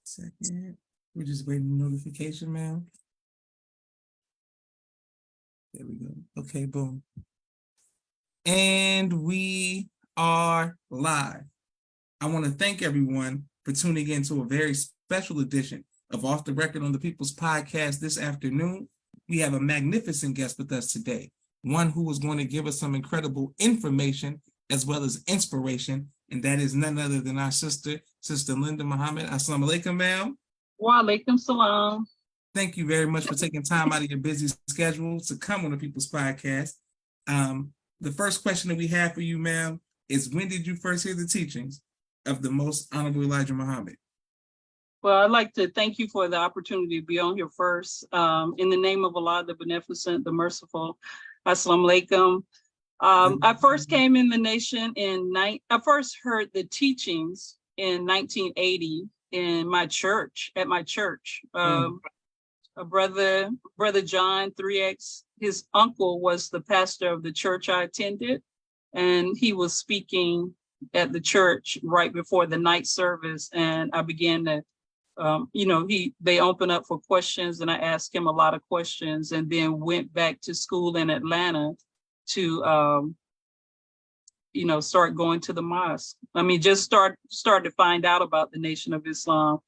Second. We're just waiting for notification, ma'am. There we go. Okay, boom. And we are live. I want to thank everyone for tuning in to a very special edition of Off the Record on the People's Podcast this afternoon. We have a magnificent guest with us today, one who is going to give us some incredible information as well as inspiration, and that is none other than our sister, Sister Lynda Muhammad. Assalamu alaikum, ma'am. Wa alaikum salam. Thank you very much for taking time out of your busy schedule to come on the People's Podcast. The first question that we have for you, ma'am, is when did you first hear the teachings of the Most Honorable Elijah Muhammad? Well, I'd like to thank you for the opportunity to be on here first. In the name of Allah, the Beneficent, the Merciful. Assalamu alaikum. I first came in the nation I first heard the teachings in 1980 in my church, at my church. A brother John 3X, his uncle was the pastor of the church I attended, and he was speaking at the church right before the night service, and I began to they opened up for questions, and I asked him a lot of questions, and then went back to school in Atlanta to start going to the mosque. I mean, just start to find out about the Nation of Islam.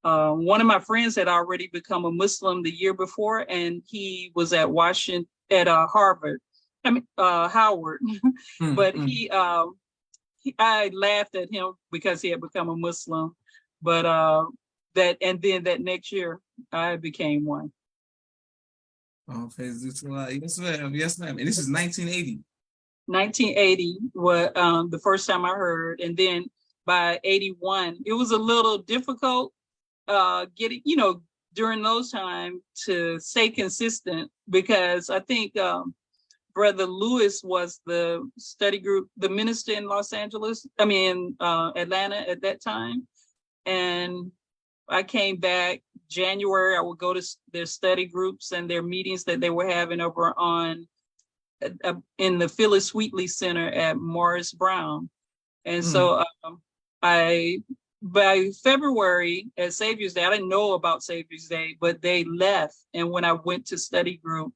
One of my friends had already become a Muslim the year before, and he was at Howard. But I laughed at him because he had become a Muslim. But that next year I became one. Oh, yes, ma'am. Yes, ma'am. And this is 1980. 1980 was the first time I heard, and then by 81, it was a little difficult getting, during those times to stay consistent, because I think Brother Lewis was the study group, the minister in Atlanta at that time. And I came back January. I would go to their study groups and their meetings that they were having over in the Phyllis Wheatley Center at Morris Brown. And so by February at Savior's Day, I didn't know about Savior's Day, but they left. And when I went to study group,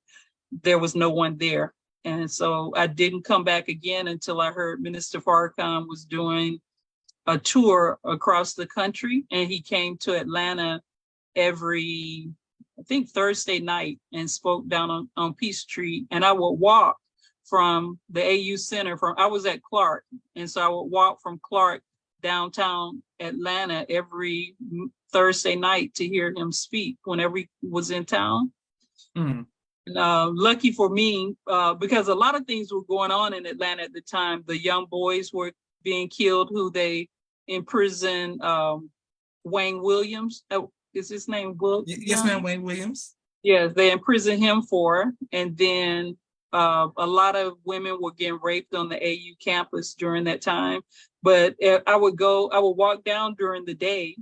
there was no one there. And so I didn't come back again until I heard Minister Farrakhan was doing a tour across the country, and he came to Atlanta every, I think, Thursday night and spoke down on Peachtree. And I would walk from the AU Center, I was at Clark, and so I would walk from Clark downtown Atlanta every Thursday night to hear him speak whenever he was in town. And, lucky for me, because a lot of things were going on in Atlanta at the time. The young boys were being killed, who they imprisoned. Wayne Williams, is his name Will? Yes, ma'am, Wayne Williams. Yes, they imprisoned him for, and then a lot of women were getting raped on the AU campus during that time. But I would walk down during the day,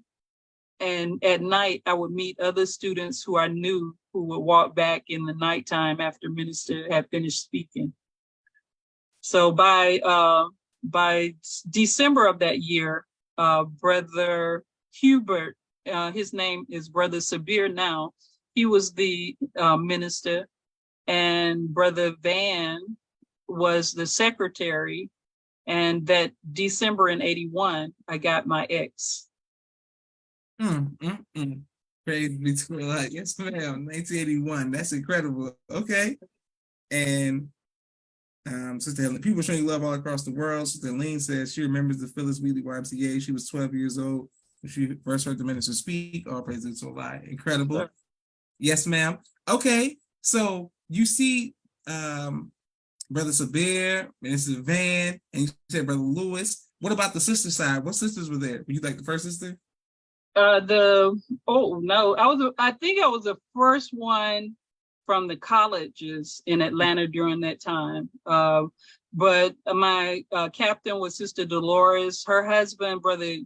and at night I would meet other students who I knew who would walk back in the nighttime after minister had finished speaking. So by December of that year, Brother Hubert, his name is Brother Sabir now, he was the minister, and Brother Van was the secretary. And that December in 81, I got my ex. Praise be to Allah. Yes, ma'am. 1981. That's incredible. Okay. And Sister Helen, people showing love all across the world. Sister Lynn says she remembers the Phyllis Wheatley YMCA. She was 12 years old when she first heard the minister speak. All praises to Allah. Incredible. Sure. Yes, ma'am. Okay. So you see Brother Sabir, Minister Van, and you said Brother Lewis. What about the sister side? What sisters were there? Were you like the first sister? I think I was the first one from the colleges in Atlanta during that time. But my captain was Sister Dolores. Her husband, Brother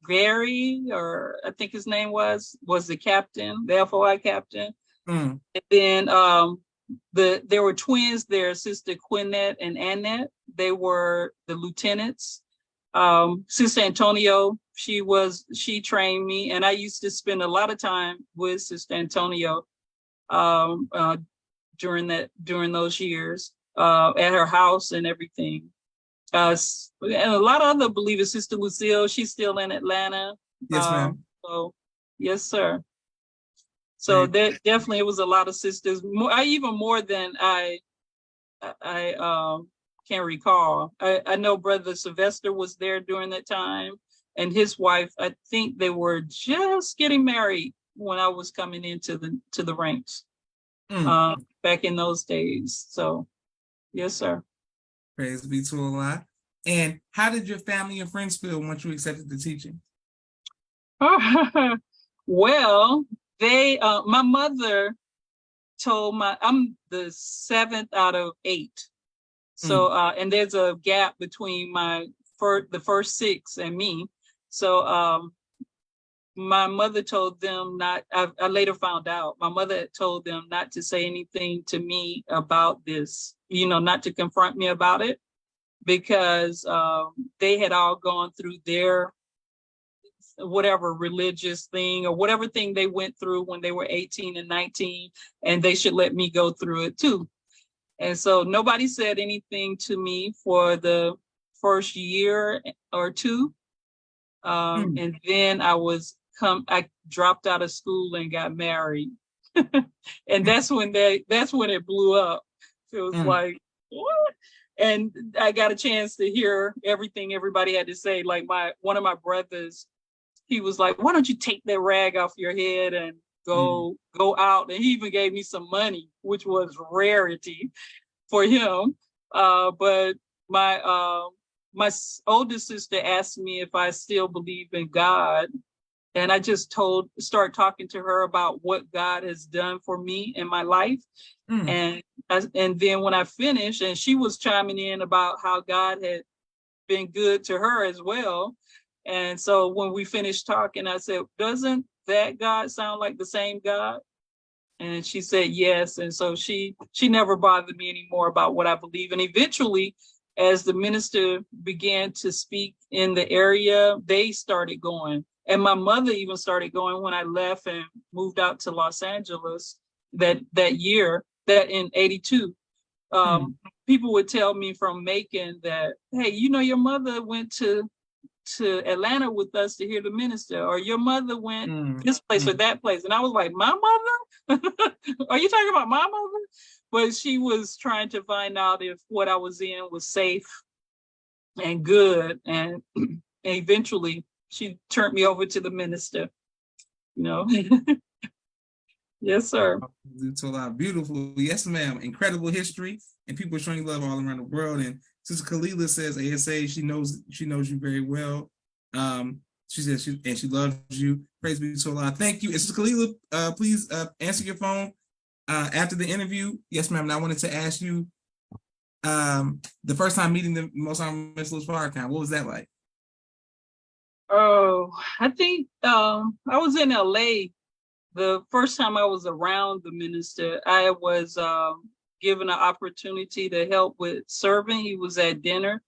Gary, or I think his name was the captain, the FOI captain. And then there were twins there, Sister Quinette and Annette. They were the lieutenants. Sister Antonio she trained me, and I used to spend a lot of time with Sister Antonio during those years at her house and everything. And a lot of other believers, Sister Lucille, she's still in Atlanta. Yes, ma'am. So yes, sir. So that definitely, it was a lot of sisters, even more than I can recall. I know Brother Sylvester was there during that time, and his wife, I think they were just getting married when I was coming into the ranks back in those days. So yes, sir. Praise be to Allah. And how did your family and friends feel once you accepted the teaching? Well, my mother told I'm the 7th out of 8. So, and there's a gap between the first 6 and me. So, my mother told them not, I later found out, my mother told them not to say anything to me about this, not to confront me about it, because they had all gone through their whatever religious thing or whatever thing they went through when they were 18 and 19, and they should let me go through it too. And so nobody said anything to me for the first year or 2. And then I dropped out of school and got married. And that's when it blew up. It was like, what? And I got a chance to hear everything everybody had to say. Like one of my brothers, he was like, why don't you take that rag off your head and go out? And he even gave me some money, which was rarity for him. But my oldest sister asked me if I still believe in God. And I just start talking to her about what God has done for me in my life. And then when I finished, and she was chiming in about how God had been good to her as well. And so when we finished talking, I said, doesn't that God sound like the same God? And she said, yes. And so she never bothered me anymore about what I believe. And eventually, as the minister began to speak in the area, they started going. And my mother even started going when I left and moved out to Los Angeles that year, that in 82. People would tell me from Macon that, hey, your mother went to Atlanta with us to hear the minister, or your mother went this place or that place. And I was like, my mother? Are you talking about my mother? But she was trying to find out if what I was in was safe and good. And eventually she turned me over to the minister, Yes, sir. Beautiful. Yes, ma'am. Incredible history, and people showing love all around the world. And Sister Kalila says, ASA, she knows you very well. She says she loves you. Praise be to Allah. Thank you. And Sister Kalila, please answer your phone after the interview. Yes, ma'am. And I wanted to ask you, the first time meeting the Most Honorable Min Farrakhan, what was that like? Oh, I think I was in LA. The first time I was around the minister, I was given an opportunity to help with serving. He was at dinner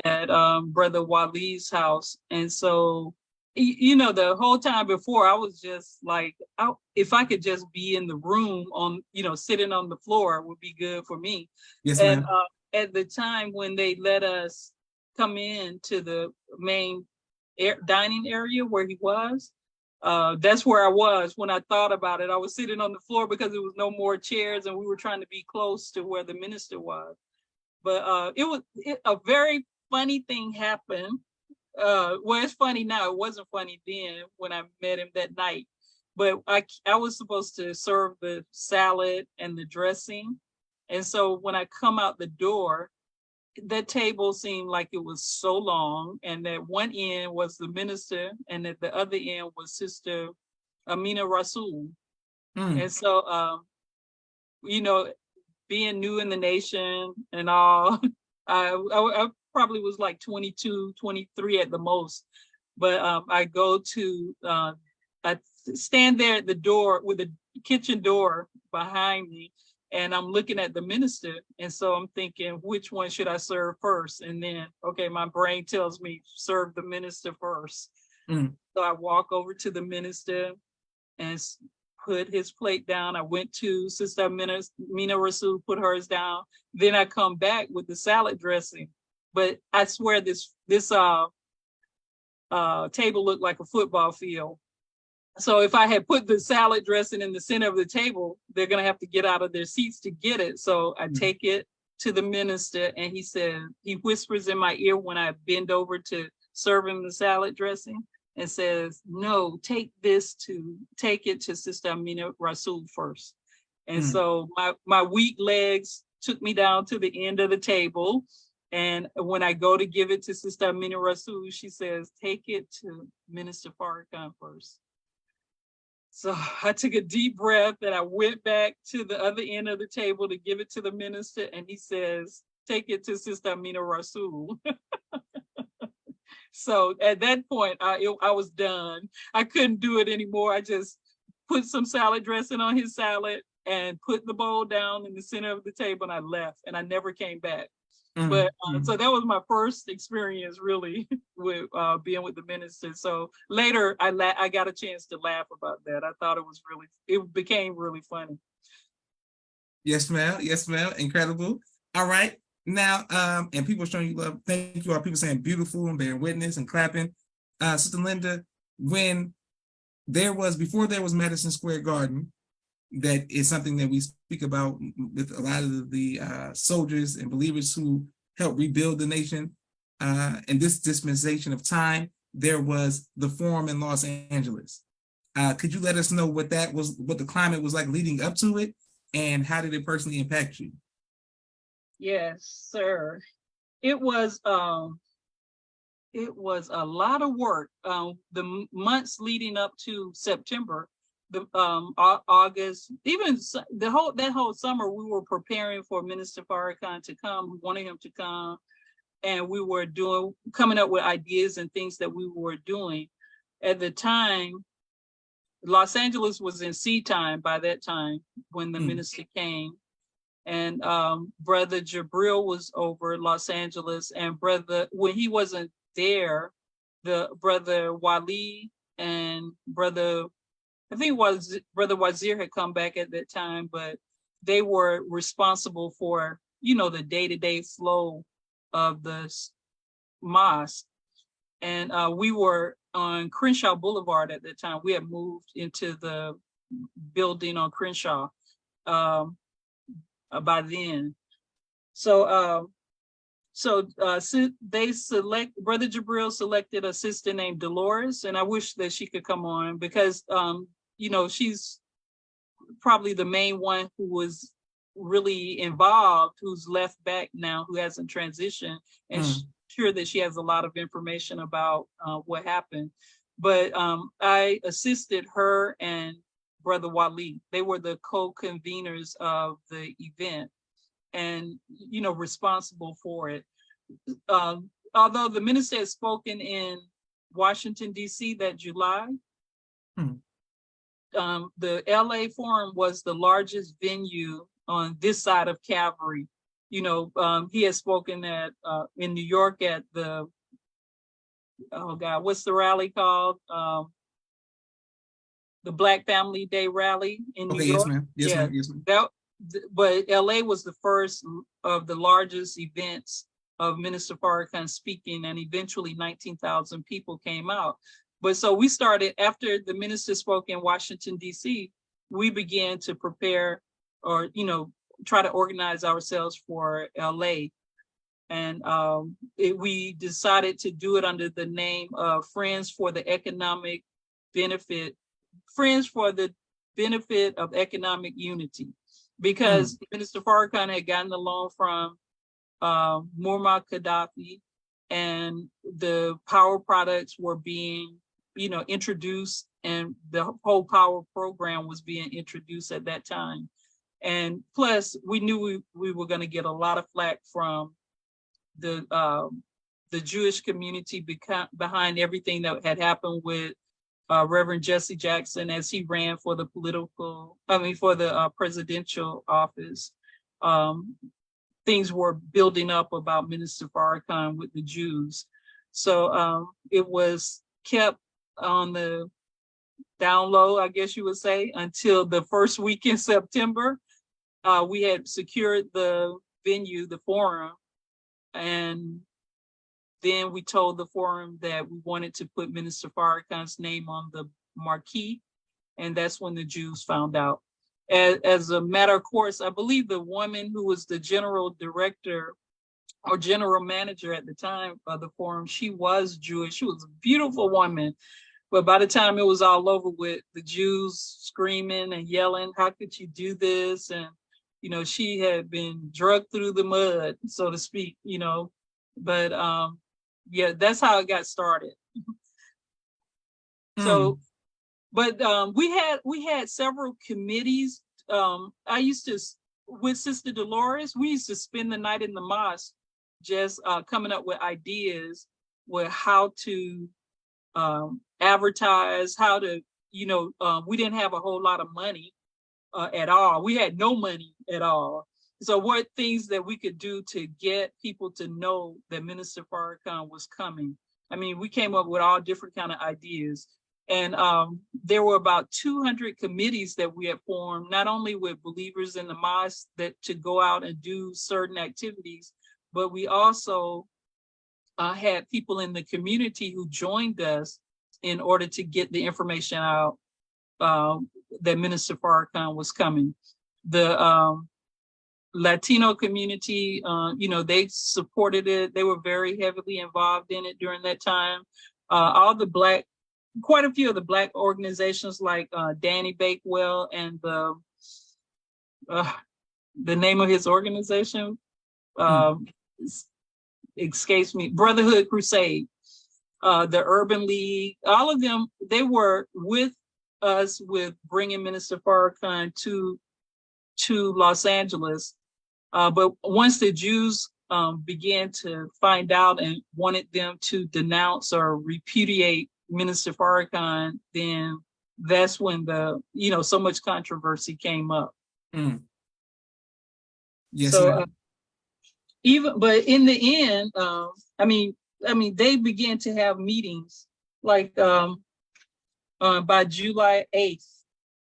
at Brother Wali's house. And so, the whole time before, I was just like, if I could just be in the room on, sitting on the floor would be good for me. Yes, ma'am. And at the time when they let us come in to the main dining area where he was, that's where I was when I thought about it. I was sitting on the floor because there was no more chairs, and we were trying to be close to where the minister was. But a very funny thing happened. Well, it's funny now. It wasn't funny then when I met him that night. But I was supposed to serve the salad and the dressing. And so when I come out the door, that table seemed like it was so long, and that one end was the minister, and at the other end was Sister Amina Rasul. And so, being new in the nation and all, I probably was like 22, 23 at the most. But I stand there at the door with the kitchen door behind me, and I'm looking at the minister. And so I'm thinking, which one should I serve first? And then, okay, my brain tells me serve the minister first. Mm. So I walk over to the minister and put his plate down. I went to Sister Mina Rasul, put hers down. Then I come back with the salad dressing. But I swear this table looked like a football field. So if I had put the salad dressing in the center of the table, they're going to have to get out of their seats to get it. So I take it to the minister, and he whispers in my ear when I bend over to serve him the salad dressing, and says, no, take it to Sister Amina Rasul first. And so my weak legs took me down to the end of the table. And when I go to give it to Sister Amina Rasul, she says, take it to Minister Farrakhan first. So I took a deep breath and I went back to the other end of the table to give it to the minister. And he says, take it to Sister Amina Rasul. So at that point, I was done. I couldn't do it anymore. I just put some salad dressing on his salad and put the bowl down in the center of the table, and I left, and I never came back. But so that was my first experience really with being with the minister. So later I got a chance to laugh about that. I thought it became really funny. Yes, ma'am. Yes, ma'am. Incredible. All right. Now, and people showing you love. Thank you all. People saying beautiful and bearing witness and clapping. Sister Lynda, before there was Madison Square Garden, that is something that we speak about with a lot of the soldiers and believers who helped rebuild the nation. In this dispensation of time, there was the Forum in Los Angeles. Could you let us know what the climate was like leading up to it, and how did it personally impact you? Yes, sir. It was a lot of work. The months leading up to September, August, even that whole summer, we were preparing for Minister Farrakhan to come. We wanted him to come, and we were coming up with ideas and things that we were doing. At the time, Los Angeles was in sea time by that time when the minister came. And Brother Jabril was over Los Angeles, and when he wasn't there, the Brother Wali and Brother Wazir had come back at that time, but they were responsible for, the day-to-day flow of the mosque. And we were on Crenshaw Boulevard at that time. We had moved into the building on Crenshaw by then. So Brother Jabril selected a sister named Dolores, and I wish that she could come on because she's probably the main one who was really involved, who's left back now, who hasn't transitioned, and sure that she has a lot of information about what happened. But I assisted her and Brother Wali. They were the co-conveners of the event and, responsible for it. Although the minister had spoken in Washington, D.C. that July, the LA Forum was the largest venue on this side of Calvary. He had spoken in New York at the, what's the rally called? The Black Family Day rally in New York. Yes, ma'am. But LA was the first of the largest events of Minister Farrakhan speaking, and eventually 19,000 people came out. But so we started, after the minister spoke in Washington, D.C., we began to prepare or, try to organize ourselves for LA. And we decided to do it under the name of Friends for the Benefit of Economic Unity, because Minister Farrakhan had gotten the loan from Muammar Gaddafi, and the power products were being, introduced, and the whole power program was being introduced at that time. And plus, we knew we were going to get a lot of flack from the Jewish community behind everything that had happened with Reverend Jesse Jackson as he ran for the presidential office. Things were building up about Minister Farrakhan with the Jews. So it was kept on the down low, I guess you would say, until the first week in September. We had secured the venue, the forum, and then we told the forum that we wanted to put Minister Farrakhan's name on the marquee, and that's when the Jews found out. As a matter of course, I believe the woman who was the general director or general manager at the time of the forum, she was Jewish. She was a beautiful woman. But by the time it was all over with the Jews screaming and yelling, how could you do this? And, you know, she had been drugged through the mud, so to speak, you know. But yeah, that's how it got started. So, but we had several committees. I used to, with Sister Dolores, we used to spend the night in the mosque just coming up with ideas with how to advertise, how to, you know, we didn't have a whole lot of money at all. We had no money at all. So what things that we could do to get people to know that Minister Farrakhan was coming? I mean, we came up with all different kind of ideas. And there were about 200 committees that we had formed, not only with believers in the mosque that to go out and do certain activities, but we also had people in the community who joined us in order to get the information out that Minister Farrakhan was coming. The Latino community, you know, they supported it. They were very heavily involved in it during that time. All the Black, quite a few of the Black organizations like Danny Bakewell and the name of his organization escapes me, Brotherhood Crusade, the Urban League, all of them, they were with us with bringing Minister Farrakhan to Los Angeles. But once the Jews began to find out and wanted them to denounce or repudiate Minister Farrakhan, then that's when the, you know, so much controversy came up. Yes. So but in the end, I mean, they began to have meetings like by July 8th.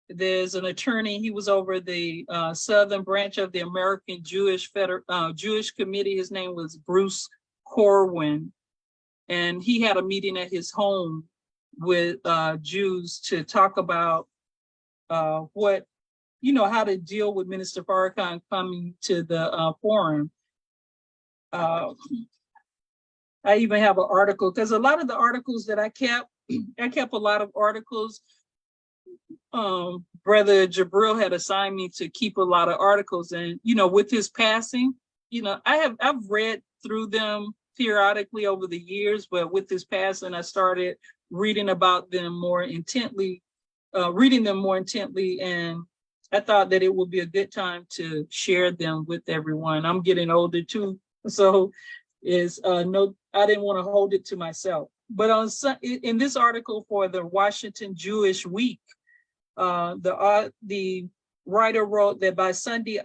There's an attorney, he was over the southern branch of the American Jewish Committee. His name was Bruce Corwin. And he had a meeting at his home with Jews to talk about what, you know, how to deal with Minister Farrakhan coming to the forum. I even have an article, because a lot of the articles that I kept a lot of articles. Brother Jabril had assigned me to keep a lot of articles, and you know, with his passing, you know, I've read through them periodically over the years, but with his passing, I started reading about them more intently, and I thought that it would be a good time to share them with everyone. I'm getting older too, so I didn't want to hold it to myself. But in this article for the Washington Jewish Week, the writer wrote that by Sunday,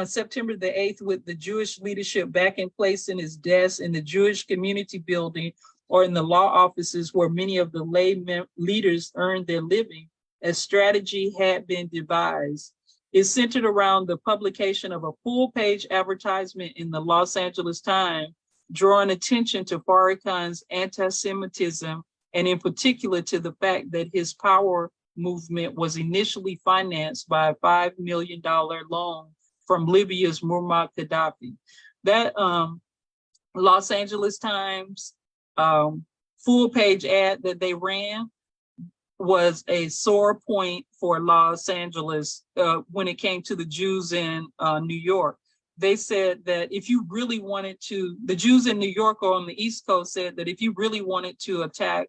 September the 8th, with the Jewish leadership back in place in his desk in the Jewish Community Building or in the law offices where many of the lay leaders earned their living, a strategy had been devised. It centered around the publication of a full-page advertisement in the Los Angeles Times, drawing attention to Farrakhan's anti-Semitism, and in particular to the fact that his power movement was initially financed by a $5 million loan from Libya's Muammar Gaddafi. That Los Angeles Times full-page ad that they ran was a sore point for Los Angeles when it came to the Jews in New York. They said that if you really wanted to, the Jews in New York or on the East Coast said that if you really wanted to attack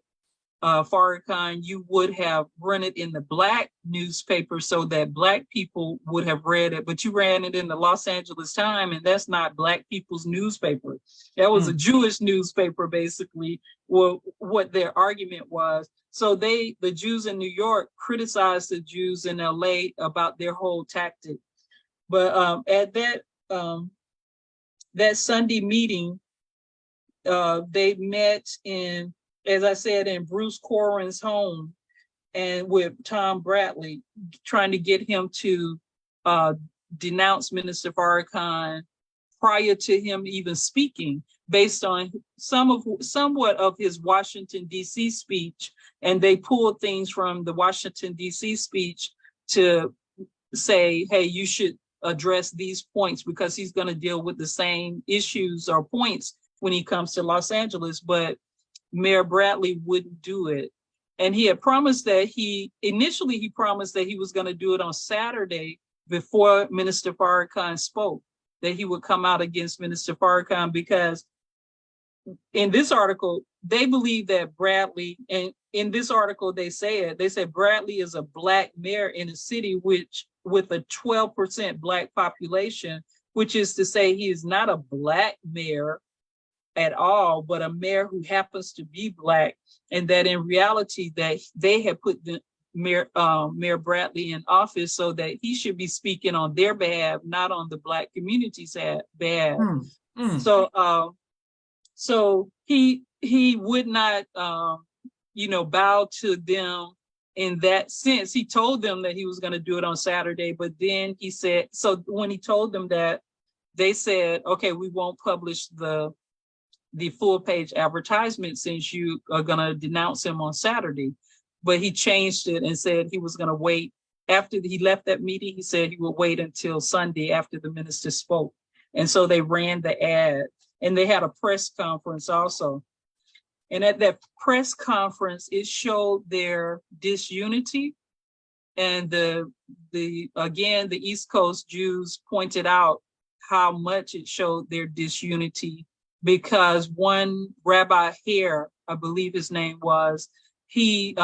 Farrakhan, you would have run it in the Black newspaper so that Black people would have read it, but you ran it in the Los Angeles Times, and that's not Black people's newspaper. That was a Jewish newspaper, basically, what their argument was. So the Jews in New York criticized the Jews in LA about their whole tactic. But at that Sunday meeting, they met in as I said, in Bruce Corwin's home, and with Tom Bradley, trying to get him to denounce Minister Farrakhan prior to him even speaking, based on somewhat of his Washington, D.C. speech. And they pulled things from the Washington, D.C. speech to say, hey, you should address these points because he's going to deal with the same issues or points when he comes to Los Angeles. But Mayor Bradley wouldn't do it. And he had promised that initially he promised that he was going to do it on Saturday before Minister Farrakhan spoke, that he would come out against Minister Farrakhan, because in this article, they believe that Bradley, and in this article they said Bradley is a Black mayor in a city with a 12% Black population, which is to say he is not a Black mayor at all, but a mayor who happens to be Black, and that in reality that they had put the Mayor Bradley in office so that he should be speaking on their behalf, not on the Black community's behalf. So he would not bow to them in that sense. He told them that he was going to do it on Saturday, but then he said, so when he told them that, they said, okay, we won't publish the full page advertisement since you are going to denounce him on Saturday. But he changed it and said he was going to wait. After he left that meeting, he said he would wait until Sunday after the minister spoke. And so they ran the ad, and they had a press conference also. And at that press conference, it showed their disunity. And the East Coast Jews pointed out how much it showed their disunity, because one Rabbi Hare, I believe his name was, he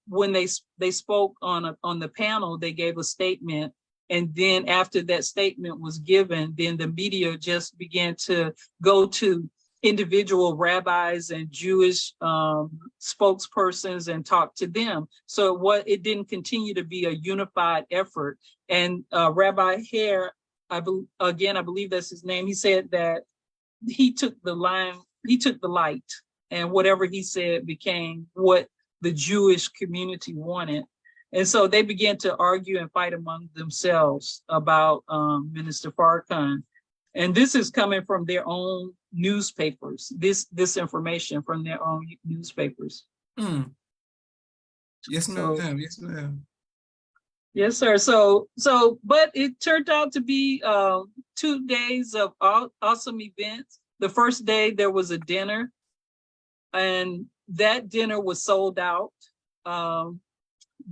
when they spoke on the panel, they gave a statement, and then after that statement was given, then the media just began to go to individual rabbis and Jewish spokespersons and talk to them. So it didn't continue to be a unified effort. And Rabbi Hare, I believe that's his name, he said that he took the light, and whatever he said became what the Jewish community wanted. And so they began to argue and fight among themselves about Minister Farrakhan. And this is coming from their own newspapers, this information from their own newspapers. Yes, ma'am. Yes, ma'am. Yes, sir. So, but it turned out to be 2 days of awesome events. The first day there was a dinner, and that dinner was sold out.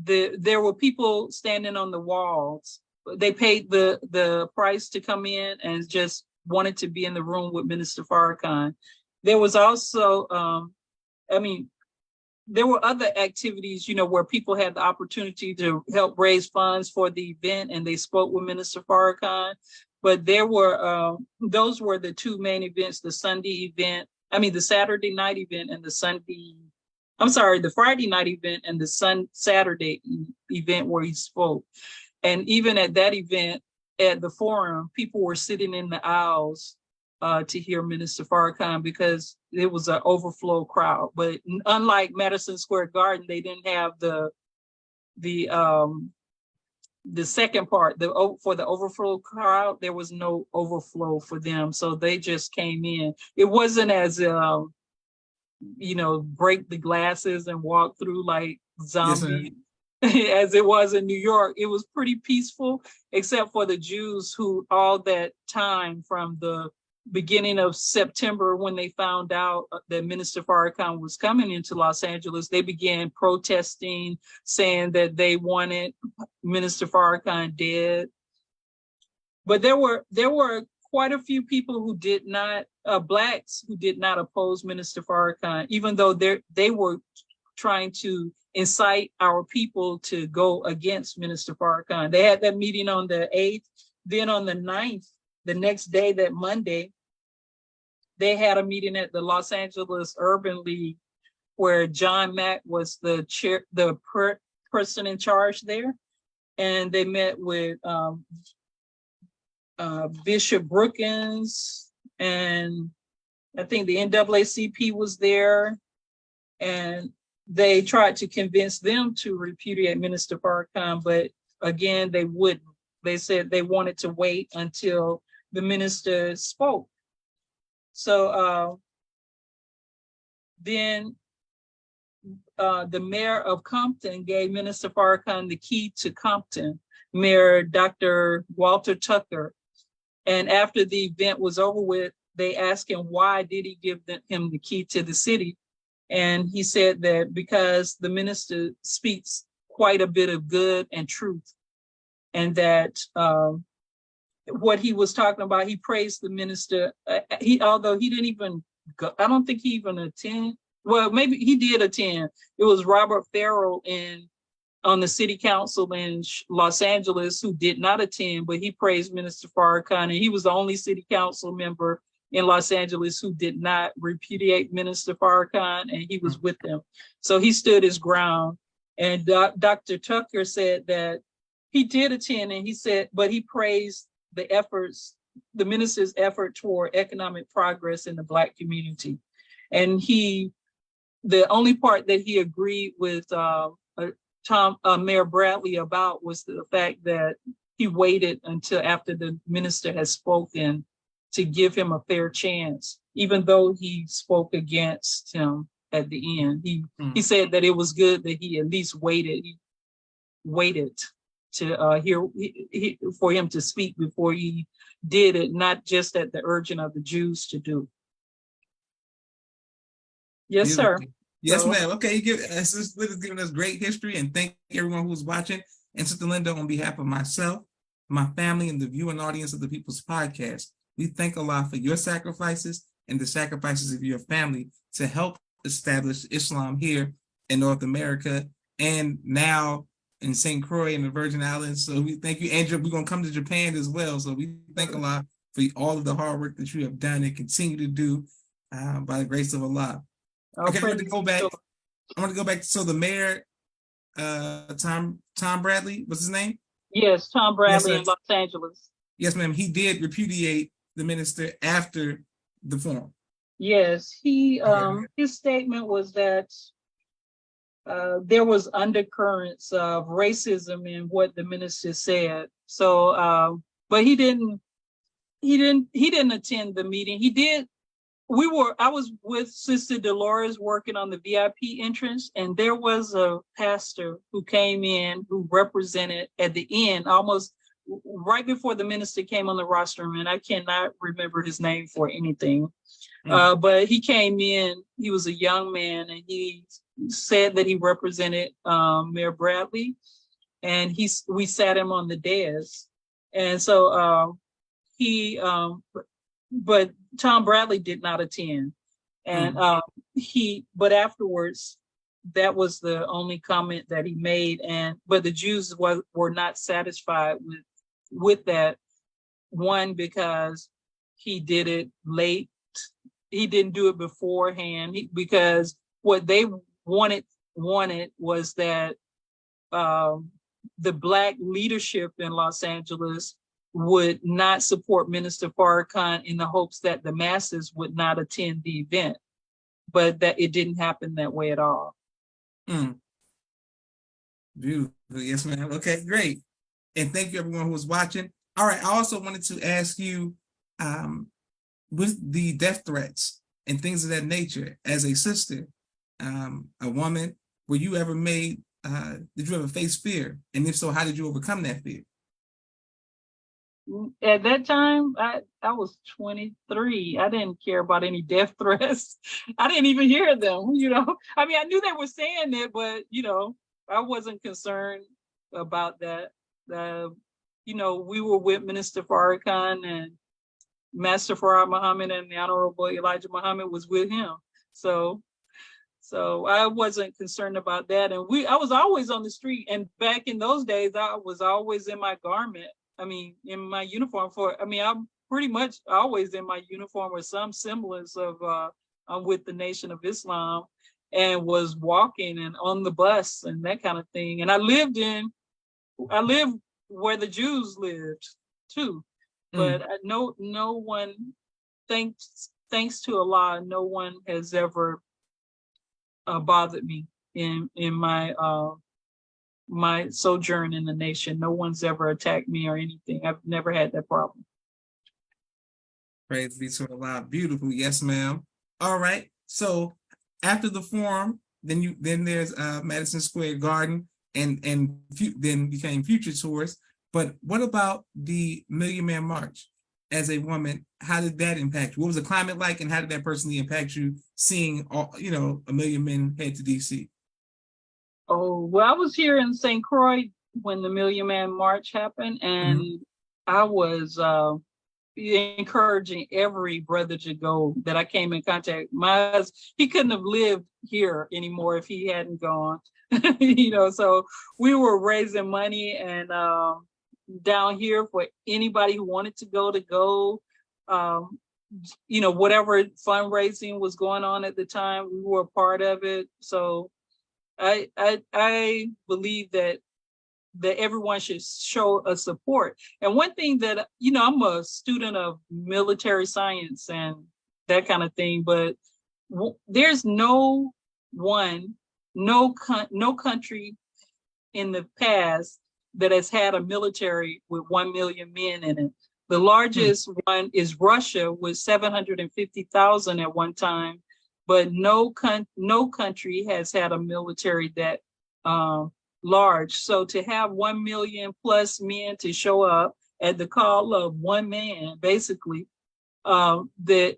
There were people standing on the walls. They paid the price to come in and just wanted to be in the room with Minister Farrakhan. There was also, there were other activities, where people had the opportunity to help raise funds for the event, and they spoke with Minister Farrakhan. But there were, those were the two main events: the Saturday night event and the Friday night event and the Saturday event where he spoke. And even at that event, at the forum, people were sitting in the aisles to hear Minister Farrakhan because it was an overflow crowd. But unlike Madison Square Garden, they didn't have the second part, for the overflow crowd. There was no overflow for them, so they just came in. It wasn't as break the glasses and walk through like zombies. Yes, as it was in New York. It was pretty peaceful, except for the Jews who all that time from the beginning of September, when they found out that Minister Farrakhan was coming into Los Angeles, they began protesting, saying that they wanted Minister Farrakhan dead. But there were quite a few people who did not, Blacks who did not oppose Minister Farrakhan, even though they were trying to incite our people to go against Minister Farrakhan. They had that meeting on the 8th. Then on the 9th, the next day, that Monday, they had a meeting at the Los Angeles Urban League where John Mack was the person in charge there. And they met with Bishop Brookins, and I think the NAACP was there. and they tried to convince them to repudiate Minister Farrakhan, but again, they wouldn't. They said they wanted to wait until the minister spoke. So then the mayor of Compton gave Minister Farrakhan the key to Compton, Mayor Dr. Walter Tucker. And after the event was over with, they asked him, why did he give him the key to the city? And he said that because the minister speaks quite a bit of good and truth, and that what he was talking about, he praised the minister. Although he didn't even go, I don't think he even attended. Well, maybe he did attend. It was Robert Farrell on the city council in Los Angeles who did not attend, but he praised Minister Farrakhan, and he was the only city council member in Los Angeles who did not repudiate Minister Farrakhan, and he was with them. So he stood his ground. And Dr. Tucker said that he did attend, and he said, but he praised the efforts, the minister's effort toward economic progress in the Black community. And the only part that he agreed with Mayor Bradley about was the fact that he waited until after the minister had spoken to give him a fair chance, even though he spoke against him at the end. He said that it was good that he at least waited. He waited to hear for him to speak before he did it, not just at the urging of the Jews to do. Yes, sir. Yes, ma'am. Okay, Sis Lynda's giving us great history, and thank everyone who's watching. And Sister Lynda, on behalf of myself, my family, and the viewing audience of the People's Podcast, we thank Allah for your sacrifices and the sacrifices of your family to help establish Islam here in North America and now in St. Croix and the Virgin Islands. So we thank you, Andrew. We're going to come to Japan as well. So we thank Allah for all of the hard work that you have done and continue to do by the grace of Allah. Okay, I want to go back. So the mayor, Tom Bradley, what's his name? Yes, Tom Bradley in Los Angeles. Yes, ma'am. He did repudiate the minister after the forum. Yes, his statement was that there was undercurrents of racism in what the minister said. So, but he didn't attend the meeting. He did. I was with Sister Dolores working on the VIP entrance, and there was a pastor who came in who represented at the end, almost right before the minister came on the rostrum, and I cannot remember his name for anything. But he came in, he was a young man, and he said that he represented Mayor Bradley, and we sat him on the dais. And so but Tom Bradley did not attend. And but afterwards, that was the only comment that he made. But the Jews were not satisfied with that. One, because he did it late. He didn't do it beforehand, because what they wanted was that the Black leadership in Los Angeles would not support Minister Farrakhan in the hopes that the masses would not attend the event, but that it didn't happen that way at all. Beautiful. Yes, ma'am. Okay, great. And thank you everyone who was watching. All right, I also wanted to ask you, with the death threats and things of that nature, as a sister, a woman, did you ever face fear? And if so, how did you overcome that fear? At that time, I was 23. I didn't care about any death threats. I didn't even hear them, I mean, I knew they were saying it, but, I wasn't concerned about that. We were with Minister Farrakhan, and Master Farad Muhammad and the Honorable Elijah Muhammad was with him. So I wasn't concerned about that. And I was always on the street. And back in those days, I was always in my garment. I mean, in my uniform I'm pretty much always in my uniform or some semblance of I'm with the Nation of Islam, and was walking and on the bus and that kind of thing. And I lived where the Jews lived too. But no one, thanks to Allah, no one has ever bothered me in my my sojourn in the nation. No one's ever attacked me or anything. I've never had that problem. Praise be to Allah. Beautiful. Yes, ma'am. All right. So after the forum, then there's Madison Square Garden and then became Future Tours. But what about the Million Man March? As a woman, how did that impact you? What was the climate like, and how did that personally impact you seeing all, a million men head to DC? Oh, well, I was here in St. Croix when the Million Man March happened, and I was encouraging every brother to go that I came in contact. He couldn't have lived here anymore if he hadn't gone. So we were raising money and down here for anybody who wanted to go. Whatever fundraising was going on at the time, we were a part of it. So I believe that everyone should show a support. And one thing that, I'm a student of military science and that kind of thing, but there's no country in the past that has had a military with 1 million men in it. The largest one is Russia with 750,000 at one time, but no country has had a military that large. So to have 1 million plus men to show up at the call of one man, basically, that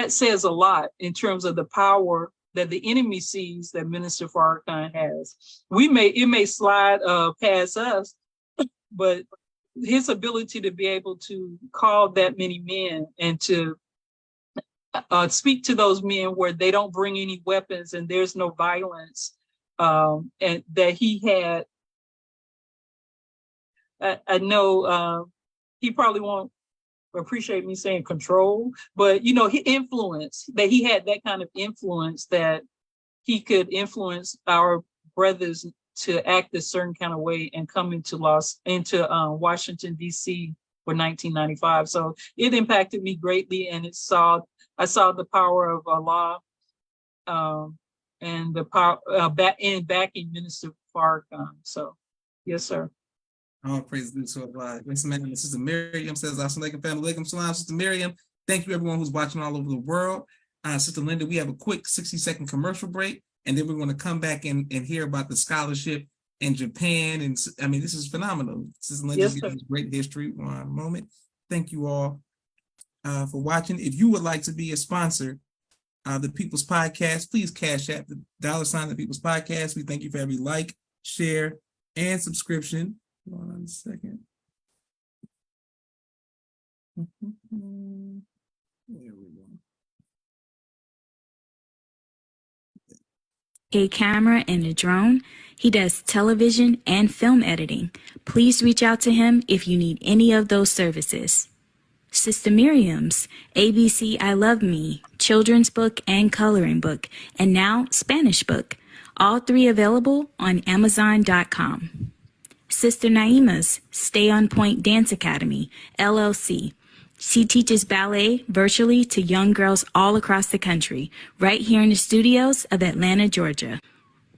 says a lot in terms of the power that the enemy sees that Minister Farrakhan has. It may slide past us, but his ability to be able to call that many men and to speak to those men where they don't bring any weapons and there's no violence, and that he had, I know he probably won't appreciate me saying control, but he he had that kind of influence that he could influence our brothers to act a certain kind of way and come into Washington, D.C. for 1995. So it impacted me greatly, and I saw the power of Allah and the power backing Minister Farrakhan. So, yes, sir. All praise be to Allah. Yes, ma'am. Sister Miriam says, Assalamu alaikum, family. Alaikum salam, Sister Miriam. Thank you, everyone who's watching all over the world. Sister Lynda, we have a quick 60-second commercial break, and then we're going to come back and hear about the scholarship in Japan. And I mean, this is phenomenal. Sister Lynda's giving us great history. One moment. Thank you all for watching. If you would like to be a sponsor of the People's Podcast, please cash at the $ the People's Podcast. We thank you for every like, share, and subscription. 1 second. There we go. A camera and a drone. He does television and film editing. Please reach out to him if you need any of those services. Sister Miriam's ABC I Love Me, children's book and coloring book, and now Spanish book. All 3 available on Amazon.com. Sister Naima's Stay on Point Dance Academy, LLC. She teaches ballet virtually to young girls all across the country, right here in the studios of Atlanta, Georgia.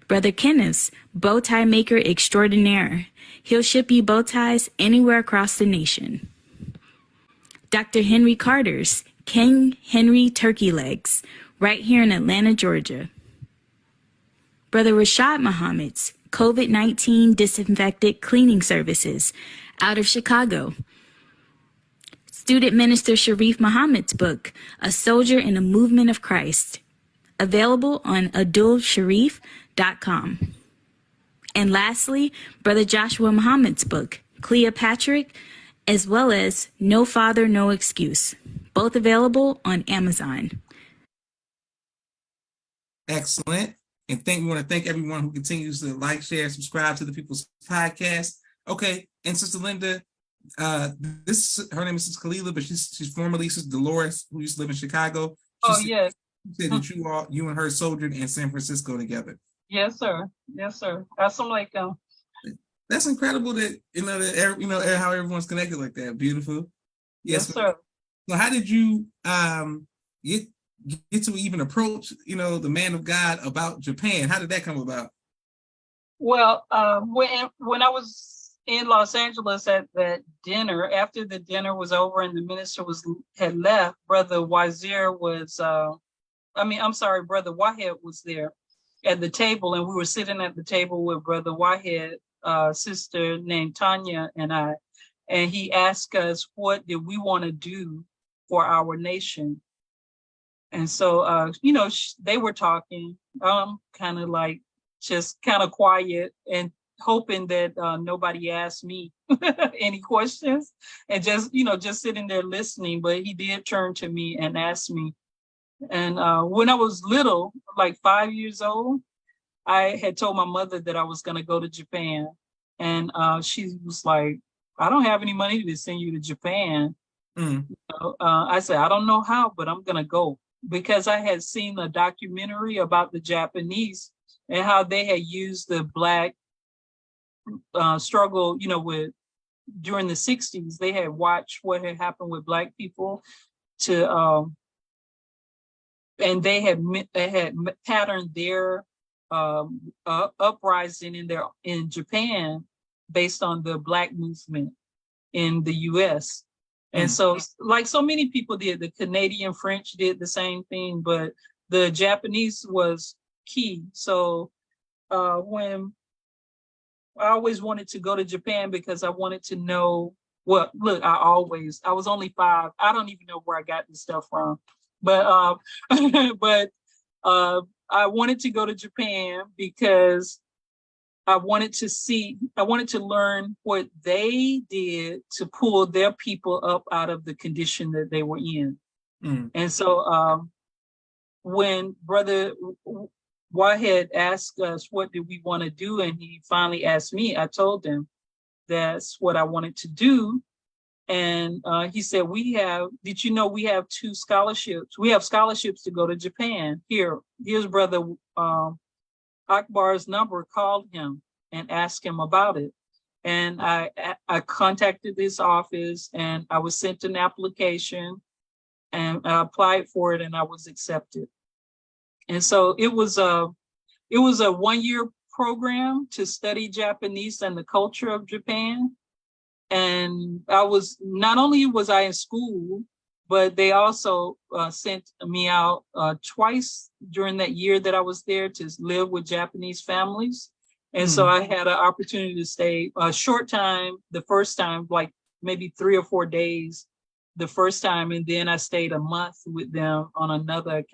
Brother Kenneth's Bow Tie Maker Extraordinaire. He'll ship you bow ties anywhere across the nation. Dr. Henry Carter's King Henry Turkey Legs, right here in Atlanta, Georgia. Brother Rashad Muhammad's COVID-19 Disinfected Cleaning Services, out of Chicago. Student Minister Sharif Muhammad's book, A Soldier in the Movement of Christ, available on adulsharif.com. And lastly, Brother Joshua Muhammad's book, Cleopatra, as well as No Father, No Excuse, both available on Amazon. Excellent. And we want to thank everyone who continues to like, share, subscribe to the People's Podcast. Okay, and Sister Lynda, her name is Sister Khalila, but she's formerly Sister Dolores, who used to live in Chicago. Yes. She said that you and her soldiered in San Francisco together. Yes, sir. Yes, sir. Assalamu alaikum. That's incredible that how everyone's connected like that. Beautiful. Yes, sir. So how did you get to even approach, the man of God about Japan? How did that come about? Well, when I was in Los Angeles at that dinner, after the dinner was over and the minister had left, Brother Wazir was, Brother Wahed was there at the table, and we were sitting at the table with Brother Wahed, sister named Tanya, and I, and he asked us what did we want to do for our nation. And so, they were talking, kind of like just kind of quiet and hoping that nobody asked me any questions, and just sitting there listening. But he did turn to me and ask me. And when I was little, like 5 years old, I had told my mother that I was going to go to Japan. And she was like, I don't have any money to send you to Japan. Mm. I said, I don't know how, but I'm going to go. Because I had seen a documentary about the Japanese and how they had used the Black struggle, during the 60s. They had watched what had happened with Black people and they had patterned their uprising in Japan based on the Black movement in the U.S. And so, like so many people did, the Canadian French did the same thing, but the Japanese was key. So when I always wanted to go to Japan because I wanted to know what, look, I was only 5. I don't even know where I got this stuff from, but I wanted to go to Japan because I wanted to learn what they did to pull their people up out of the condition that they were in. Mm. And so when Brother Wahed asked us, what did we want to do? And he finally asked me, I told him that's what I wanted to do. And he said, did you know we have 2 scholarships? We have scholarships to go to Japan. Here's Brother Akbar's number, called him and asked him about it. And I contacted this office and I was sent an application and I applied for it and I was accepted. And so it was a 1-year program to study Japanese and the culture of Japan. And not only was I in school, but they also sent me out twice during that year that I was there to live with Japanese families. And so I had an opportunity to stay a short time, the first time, like maybe 3 or 4 days the first time. And then I stayed a month with them on another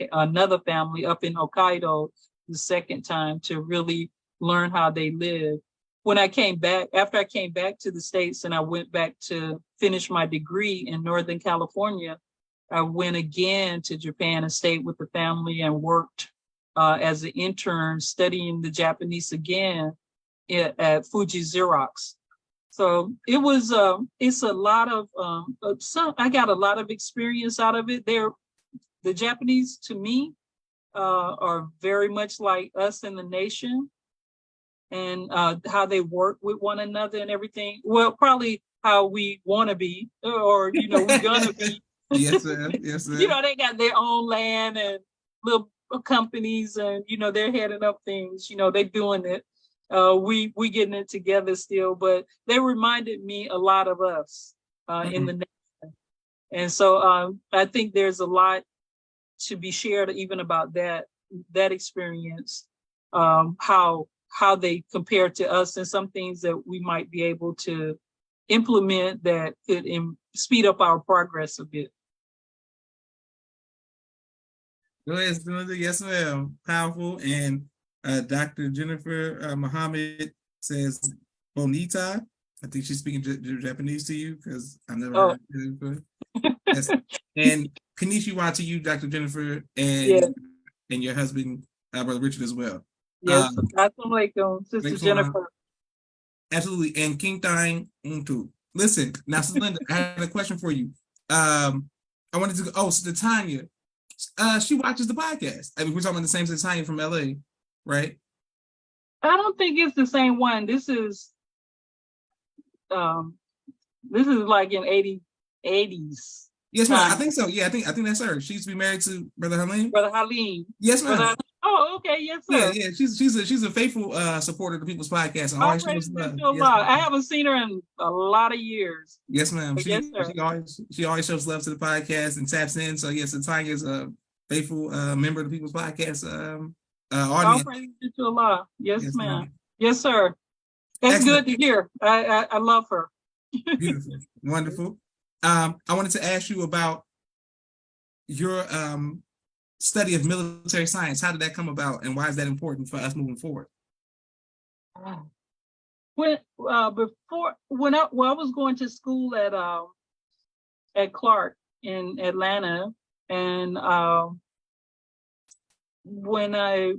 family up in Hokkaido the second time to really learn how they live. After I came back to the States and I went back to finish my degree in Northern California, I went again to Japan and stayed with the family and worked as an intern studying the Japanese again at Fuji Xerox. So it's a lot of, I got a lot of experience out of it. The Japanese, to me, are very much like us in the nation, and how they work with one another and everything. Well, probably how we want to be, or, we're gonna be. Yes, sir. Yes, sir. They got their own land and little companies and, they're heading up things, they're doing it. We getting it together still, but they reminded me a lot of us in the nation. And so I think there's a lot to be shared even about that experience, how they compare to us, and some things that we might be able to implement that could speed up our progress a bit. Go ahead, Lynda. Yes, ma'am. Powerful. And Dr. Jennifer Muhammad says Bonita. I think she's speaking Japanese to you because I've never heard it before. Yes. And konnichiwa to you, Dr. Jennifer, and your husband, Brother Richard, as well. Yes, assalamu alaikum, Sister Jennifer. Absolutely. And King Thine Untu. Listen, now, Sis Lynda, I had a question for you. I wanted to go, Sister Tanya, she watches the podcast. I mean, we're talking about the same Sister Tanya from LA, right? I don't think it's the same one. This is like in 80s. Yes, ma'am. I think so. Yeah, I think that's her. She used to be married to Brother Halim. Brother Halim. Yes, ma'am. Oh, okay. Yes, Yeah, sir. yeah. She's a faithful supporter of the People's Podcast. All Always praise shows be love. to Yes, Allah. I ma'am. haven't seen her in a lot of years. Yes, ma'am. But yes, sir. She always shows love to the podcast and taps in. So yes, Tanya is a faithful member of the People's Podcast All audience. praise be to Allah. Yes, Yes, ma'am. ma'am. Yes, sir. That's Excellent. good to hear. I love her. Beautiful. Wonderful. I wanted to ask you about your study of military science. How did that come about, and why is that important for us moving forward? When I was going to school at Clark in Atlanta, and when I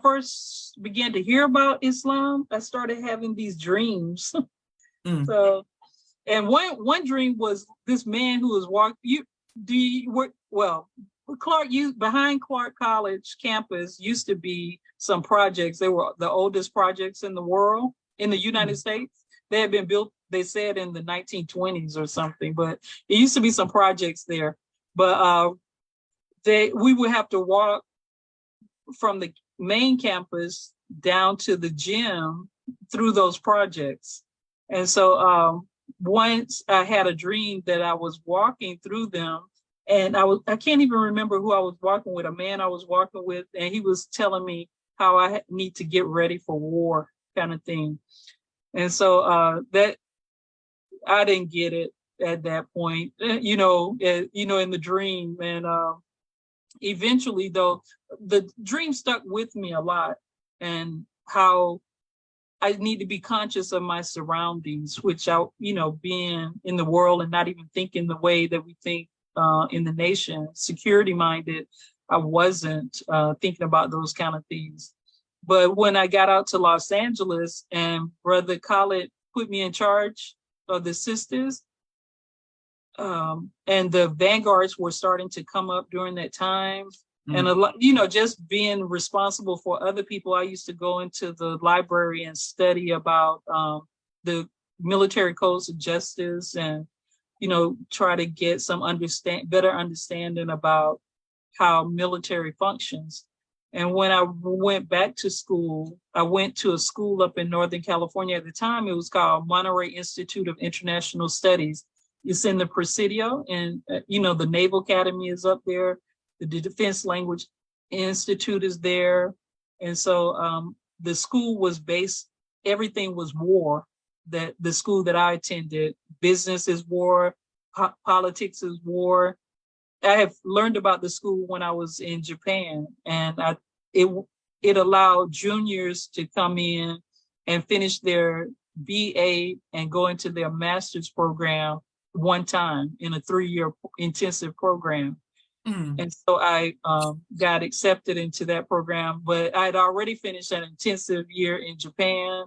first began to hear about Islam, I started having these dreams. So, and one dream was this man who was walking. Clark, behind Clark College campus used to be some projects. They were the oldest projects in the world, in the United States. They had been built, they said, in the 1920s or something, but it used to be some projects there. But we would have to walk from the main campus down to the gym through those projects. And so once I had a dream that I was walking through them, and I can't even remember who I was walking with, a man I was walking with, and he was telling me how I need to get ready for war, kind of thing. And so that I didn't get it at that point, in the dream. And eventually, though, the dream stuck with me a lot, and how I need to be conscious of my surroundings, which being in the world and not even thinking the way that we think in the nation, security minded, I wasn't thinking about those kind of things. But when I got out to Los Angeles and Brother Khaled put me in charge of the sisters, and the vanguards were starting to come up during that time. And a lot, just being responsible for other people. I used to go into the library and study about the military codes of justice, and try to get some better understanding about how military functions. And when I went back to school, I went to a school up in Northern California. At the time, it was called Monterey Institute of International Studies. It's in the Presidio, and the Naval Academy is up there. The Defense Language Institute is there. And so the school was based, everything was war. That the school that I attended, business is war, politics is war. I have learned about the school when I was in Japan, and it allowed juniors to come in and finish their BA and go into their master's program one time in a 3-year intensive program. And so I got accepted into that program, but I had already finished an intensive year in Japan.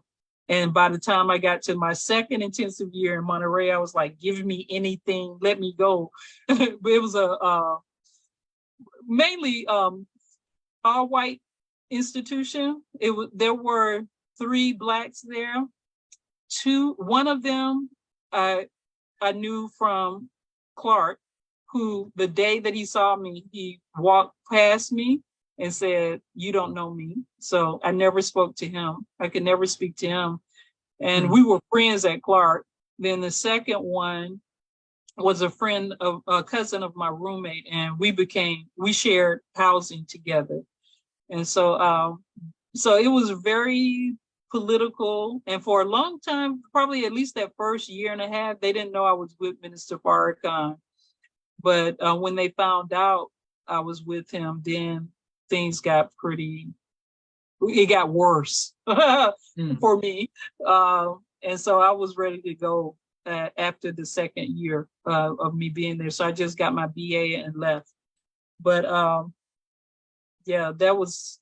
And by the time I got to my second intensive year in Monterey, I was like, give me anything, let me go. But it was a mainly all white institution. There were 3 Blacks there. One of them I knew from Clark, who the day that he saw me, he walked past me and said, "You don't know me." So I never spoke to him. I could never speak to him. And we were friends at Clark. Then the second one was a cousin of my roommate, and we shared housing together. And so it was very political. And for a long time, probably at least that first year and a half, they didn't know I was with Minister Farrakhan. But when they found out I was with him, then things got it got worse for me. And so I was ready to go after the second year of me being there. So I just got my BA and left. But that was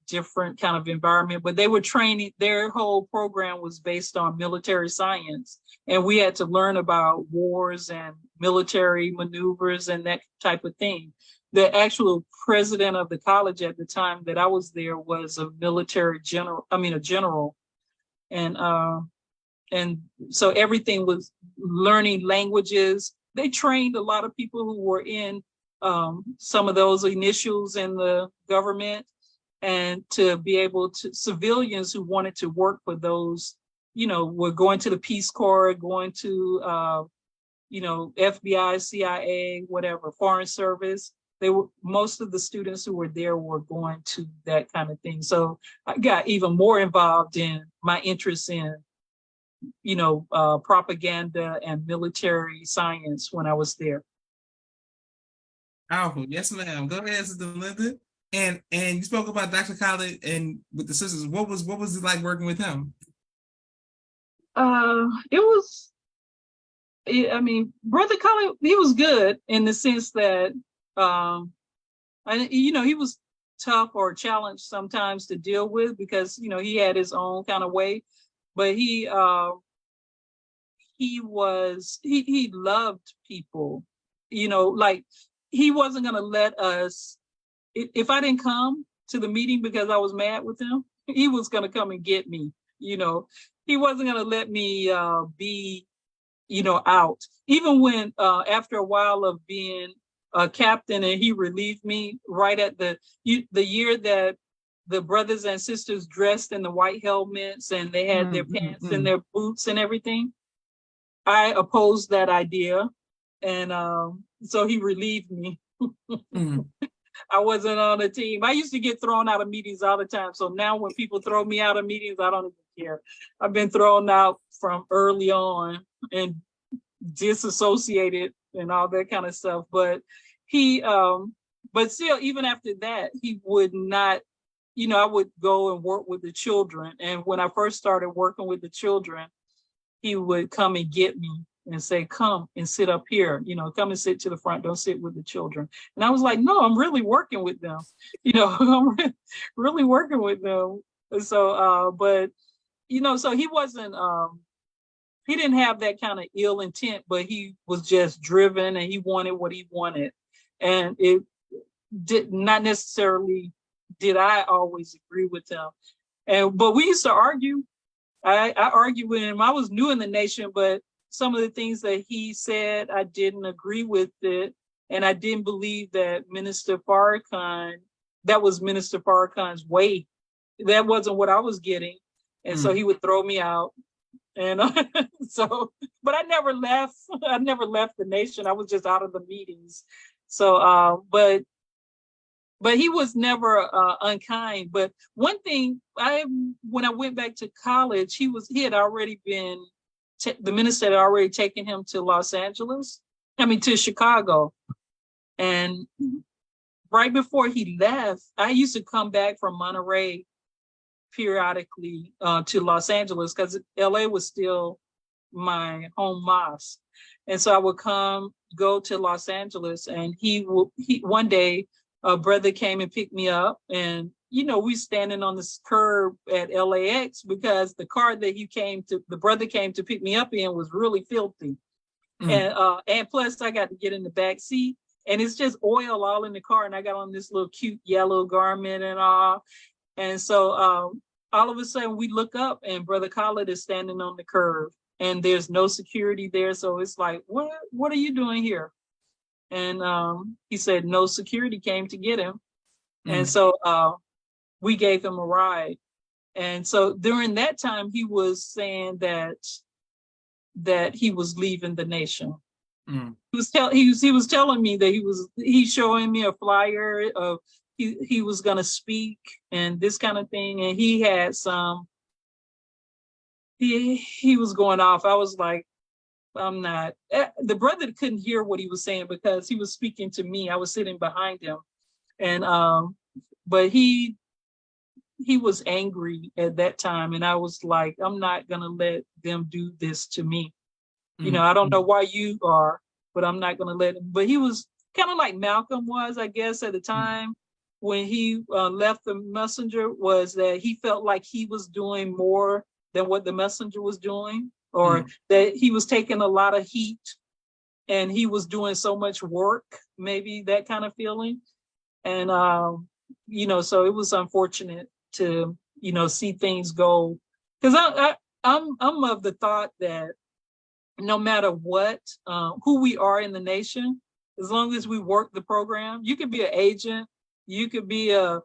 different kind of environment. But they were training, their whole program was based on military science. And we had to learn about wars and military maneuvers and that type of thing. The actual president of the college at the time that I was there was a general. And so everything was learning languages, they trained a lot of people who were in some of those initials in the government, and to be able to, civilians who wanted to work for those, were going to the Peace Corps, going to, FBI, CIA, whatever, Foreign Service. Most of the students who were there were going to that kind of thing. So I got even more involved in my interest in, propaganda and military science when I was there. Powerful. Yes, ma'am. Go ahead, Sister Lynda. And you spoke about Dr. Khaled and with the sisters. What was it like working with him? Brother Khaled, he was good in the sense that, he was tough or challenged sometimes to deal with because, he had his own kind of way, but he loved people, like he wasn't going to let us, if I didn't come to the meeting because I was mad with him, he was going to come and get me, he wasn't going to let me be, out. Even when, after a while of being a captain, and he relieved me right at the year that the brothers and sisters dressed in the white helmets and they had their pants and their boots and everything, I opposed that idea. And so he relieved me. I wasn't on the team. I used to get thrown out of meetings all the time. So now when people throw me out of meetings, I don't even care. I've been thrown out from early on and disassociated and all that kind of stuff. But but still, even after that, he would not, I would go and work with the children. And when I first started working with the children, he would come and get me and say, come and sit up here, come and sit to the front, don't sit with the children. And I was like, no, I'm really working with them, I'm really working with them. So, but, so he wasn't, he didn't have that kind of ill intent, but he was just driven and he wanted what he wanted. And it did not necessarily, did I always agree with him. But we used to argue. I argued with him. I was new in the nation, but some of the things that he said, I didn't agree with it. And I didn't believe that Minister Farrakhan, that was Minister Farrakhan's way. That wasn't what I was getting. And so he would throw me out. And but I never left. I never left the nation. I was just out of the meetings. So, but he was never unkind. But one thing, when I went back to college, he had already been, the minister had already taken him to to Chicago. And right before he left, I used to come back from Monterey periodically to Los Angeles because LA was still my home mosque. And so I would go to Los Angeles, and one day a brother came and picked me up, and we standing on this curb at LAX because the car that the brother came to pick me up in was really filthy. And plus I got to get in the back seat, and it's just oil all in the car, and I got on this little cute yellow garment and all. And so all of a sudden we look up, and Brother Khaled is standing on the curb, and there's no security there. So it's like, what are you doing here? And he said no security came to get him. And so we gave him a ride. And so during that time, he was saying that he was leaving the nation. He was telling me that he's showing me a flyer of he was going to speak and this kind of thing. And he had he was going off. I was like, I'm not. The brother couldn't hear what he was saying because he was speaking to me. I was sitting behind him. And but he was angry at that time, and I was like, I'm not gonna let them do this to me. I don't know why you are, but I'm not gonna let him. But he was kind of like Malcolm was, I guess, at the time when he left the messenger, was that he felt like he was doing more than what the messenger was doing, or that he was taking a lot of heat and he was doing so much work, maybe that kind of feeling. And so it was unfortunate to see things go, because I'm of the thought that no matter what, who we are in the nation, as long as we work the program. You could be an agent, you could be a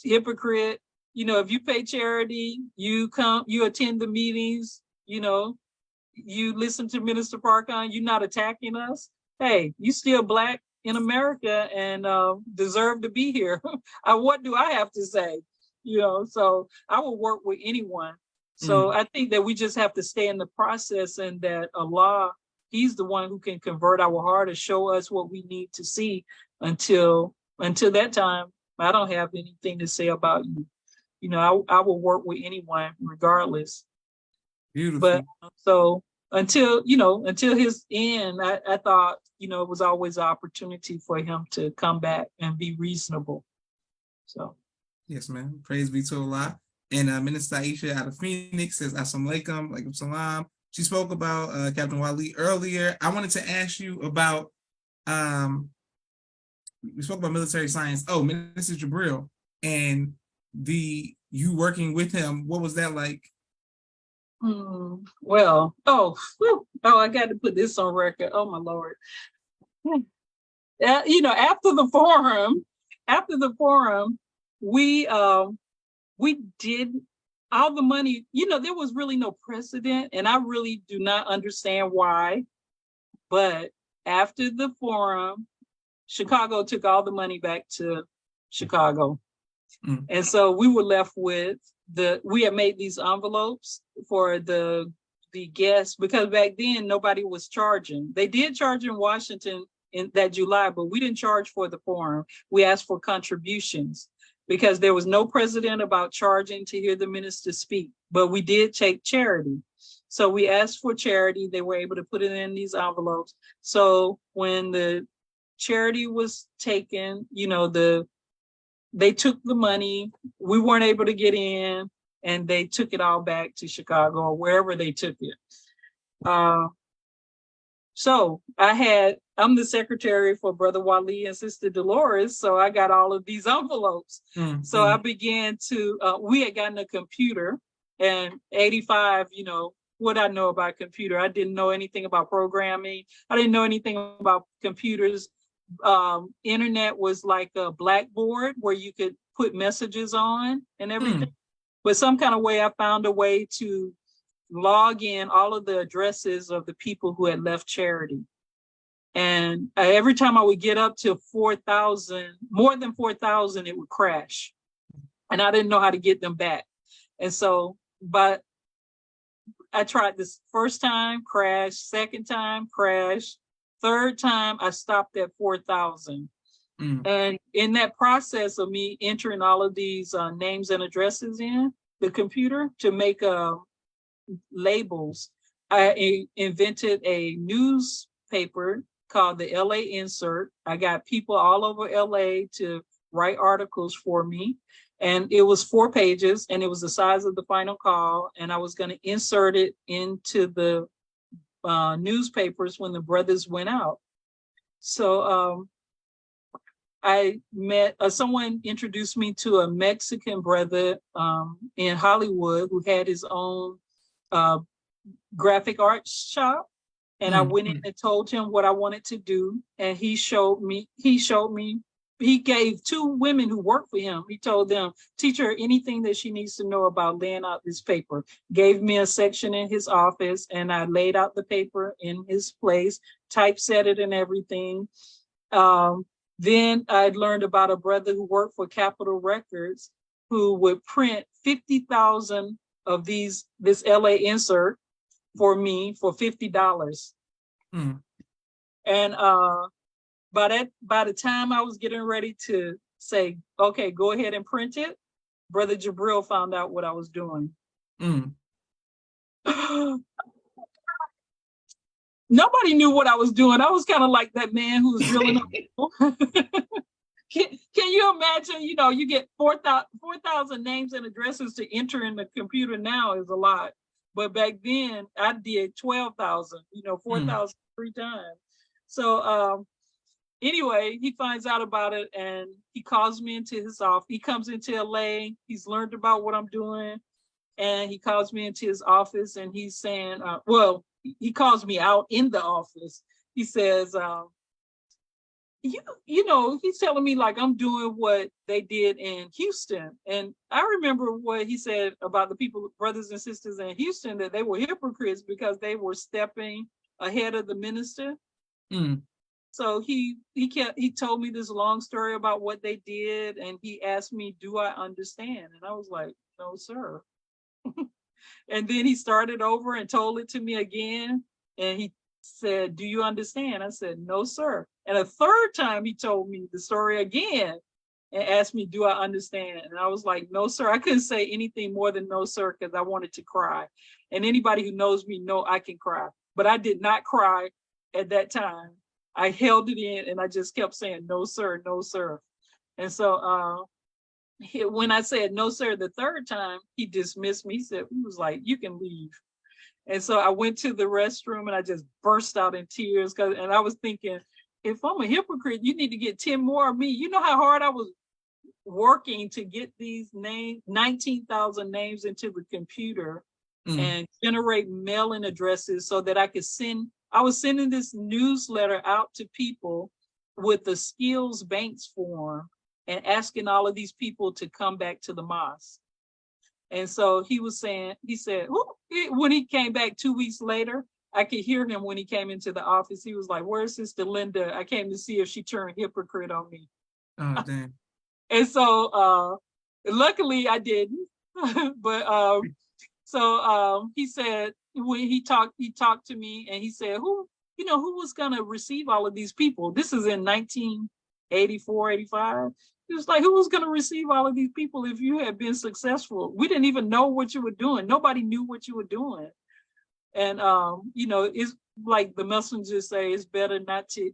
hypocrite. You know, if you pay charity, you attend the meetings, you know, you listen to Minister Farrakhan, you're not attacking us. Hey, you still Black in America and deserve to be here. What do I have to say? You know, so I will work with anyone. So I think that we just have to stay in the process, and that Allah, He's the one who can convert our heart and show us what we need to see. Until that time, I don't have anything to say about you. You know, I will work with anyone regardless. Beautiful. But so until his end, I thought, you know, it was always an opportunity for him to come back and be reasonable. So. Yes, man. Praise be to Allah. And Minister Aisha out of Phoenix says, Assalamu alaikum, alaikum salam. She spoke about Captain Wali earlier. I wanted to ask you about, we spoke about military science. Oh, Minister Jabril, and you working with him, what was that like? Well, I got to put this on record. Oh my Lord. You know, after the forum, we did all the money, you know, there was really no precedent, and I really do not understand why. But after the forum, Chicago took all the money back to Chicago. And so we were left with we had made these envelopes for the guests, because back then nobody was charging. They did charge in Washington in that July, but we didn't charge for the forum. We asked for contributions because there was no precedent about charging to hear the minister speak, but we did take charity. So we asked for charity. They were able to put it in these envelopes. So when the charity was taken, you know, they took the money. We weren't able to get in, and they took it all back to Chicago or wherever they took it. So I'm the secretary for Brother Wali and Sister Dolores. So I got all of these envelopes. So I began to, we had gotten a computer, and 85, you know, what I know about computer. I didn't know anything about programming. I didn't know anything about computers. Internet was like a blackboard where you could put messages on and everything. But some kind of way I found a way to log in all of the addresses of the people who had left charity. And every time I would get up to 4,000, more than 4,000, it would crash. And I didn't know how to get them back. And so, but I tried this first time, crash, second time, crash, third time, I stopped at 4,000. And in that process of me entering all of these names and addresses in the computer to make labels, I invented a newspaper called the LA Insert. I got people all over LA to write articles for me. And it was 4 pages, and it was the size of the Final Call. And I was going to insert it into the newspapers when the brothers went out. So I met, someone introduced me to a Mexican brother in Hollywood who had his own graphic art shop. And I went in and told him what I wanted to do. And he gave 2 women who worked for him. He told them, teach her anything that she needs to know about laying out this paper. Gave me a section in his office, and I laid out the paper in his place, typeset it and everything. Then I learned about a brother who worked for Capitol Records who would print 50,000 of this LA insert for me for $50. And by the time I was getting ready to say, okay, go ahead and print it, Brother Jabril found out what I was doing. Nobody knew what I was doing. I was kind of like that man who's drilling up people. Can you imagine, you know, you get 4,000 names and addresses to enter in the computer now is a lot. But back then I did 12,000, you know, 4,000 3 times. So anyway, he finds out about it, and he calls me into his office. He comes into LA. He's learned about what I'm doing, and he calls me into his office, and he's saying, well, he calls me out in the office. He says, you know, he's telling me like I'm doing what they did in Houston. And I remember what he said about the people, brothers and sisters in Houston, that they were hypocrites because they were stepping ahead of the minister. Mm. So he told me this long story about what they did, and he asked me, do I understand? And I was like, no, sir. And then he started over and told it to me again. And he said, do you understand? I said, no, sir. And a third time he told me the story again and asked me, do I understand? And I was like, no, sir. I couldn't say anything more than no, sir, because I wanted to cry. And anybody who knows me know I can cry. But I did not cry at that time. I held it in and I just kept saying, no, sir, no, sir. And so when I said no, sir, the third time, he dismissed me. He was like, you can leave. And so I went to the restroom and I just burst out in tears. And I was thinking, if I'm a hypocrite, you need to get 10 more of me. You know how hard I was working to get these 19,000 names into the computer and generate mailing addresses so that I could send. I was sending this newsletter out to people with the skills banks form and asking all of these people to come back to the mosque. And so he said, when he came back 2 weeks later, I could hear him when he came into the office. He was like, where's Sister Lynda? I came to see if she turned hypocrite on me. Oh, damn. And so luckily I didn't. But he said, when he talked to me and he said, who was gonna receive all of these people? This is in 1984, 85. He was like, who was gonna receive all of these people if you had been successful? We didn't even know what you were doing. Nobody knew what you were doing. And it's like the messengers say, it's better not to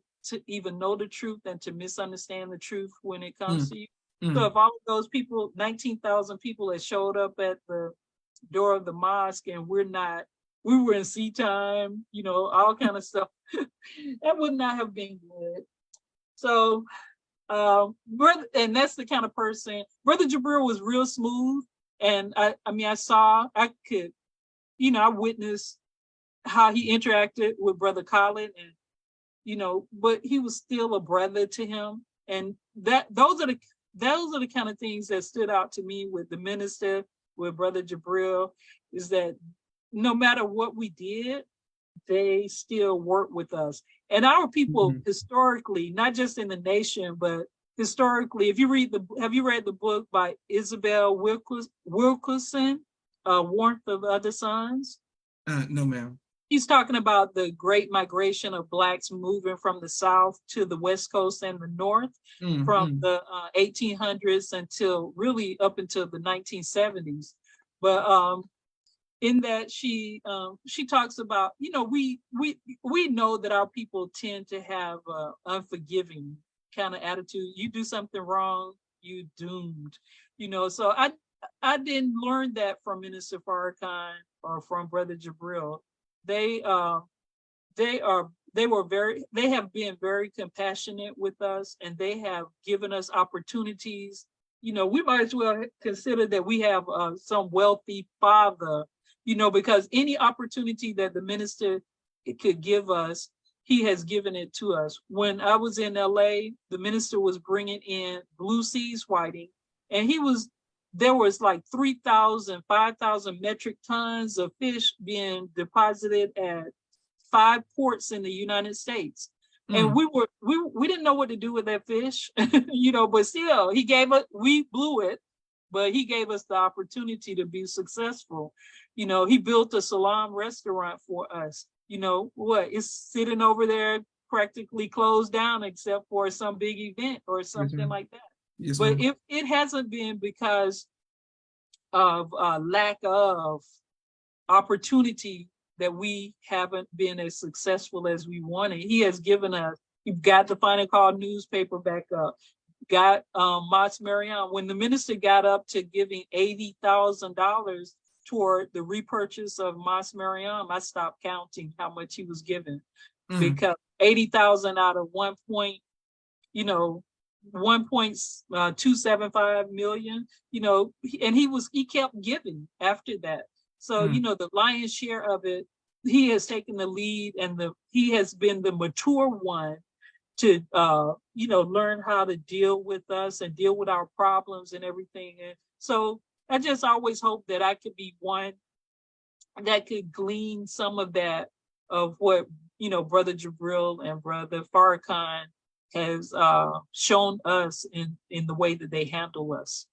even know the truth than to misunderstand the truth when it comes to you. So if all of those people, 19,000 people had showed up at the door of the mosque and we were in sea time, all kind of stuff, that would not have been good. So, and that's the kind of person, Brother Jabril was real smooth. And I witnessed how he interacted with Brother Khalid and, but he was still a brother to him. And those are the kind of things that stood out to me with the minister, with Brother Jabril, is that no matter what we did, they still work with us. And our people historically, not just in the nation, but historically, have you read the book by Isabel Wilkerson, Warmth of Other Suns? No, ma'am. He's talking about the great migration of Blacks moving from the South to the West Coast and the North from the 1800s up until the 1970s. But in that she talks about, we know that our people tend to have unforgiving kind of attitude. You do something wrong, you doomed. So I didn't learn that from Minister Farrakhan or from Brother Jabril. They have been very compassionate with us, and they have given us opportunities. We might as well consider that we have some wealthy father, because any opportunity that the minister could give us, he has given it to us. When I was in LA, the minister was bringing in blue seas whiting, and there was like 3,000, 5,000 metric tons of fish being deposited at 5 ports in the United States. And we didn't know what to do with that fish, but still we blew it, but he gave us the opportunity to be successful. He built a Salam restaurant for us. It's sitting over there practically closed down except for some big event or something like that. Yes, but it hasn't been because of lack of opportunity that we haven't been as successful as we wanted. He has given us, you've got the Final Call newspaper back up, got Mats Mariam. When the minister got up to giving $80,000 toward the repurchase of Mats Mariam, I stopped counting how much he was given because 80,000 out of 1.275 million, and he kept giving after that. So, the lion's share of it he has taken the lead, and he has been the mature one to learn how to deal with us and deal with our problems and everything. And so I just always hope that I could be one that could glean some of that, of what Brother Jabril and Brother Farrakhan has shown us in the way that they handle us.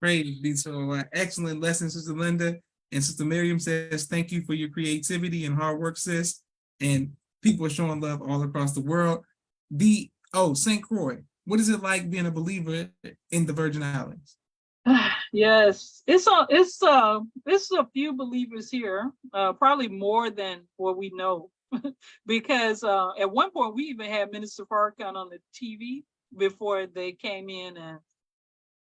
Great. So excellent lesson, Sister Lynda. And Sister Miriam says, thank you for your creativity and hard work, sis. And people are showing love all across the world. St. Croix, what is it like being a believer in the Virgin Islands? Yes, it's a few believers here, probably more than what we know, because at one point we even had Minister Farrakhan on the TV before they came in and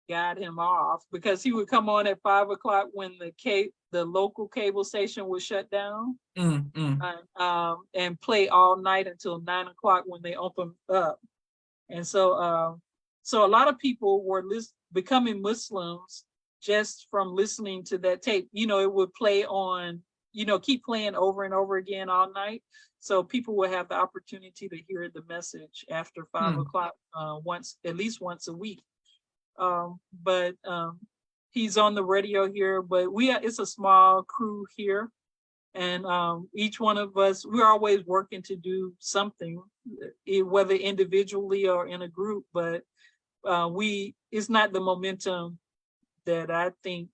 got him off, because he would come on at 5 o'clock when the local cable station was shut down, and play all night until 9 o'clock when they opened up. And so a lot of people were becoming Muslims just from listening to that tape. It would play on, keep playing over and over again all night. So people would have the opportunity to hear the message after 5 o'clock, at least once a week. But he's on the radio here, but it's a small crew here. And each one of us, we're always working to do something, whether individually or in a group, but it's not the momentum that I think,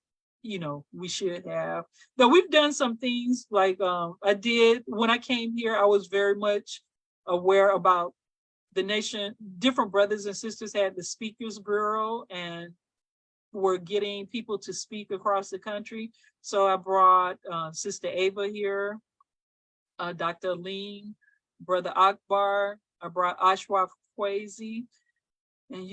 we should have. Though we've done some things, like I did when I came here, I was very much aware about the nation. Different brothers and sisters had the Speakers Bureau and were getting people to speak across the country. So I brought Sister Ava here, Dr. Aline, Brother Akbar. I brought Ashraf Kwesi. And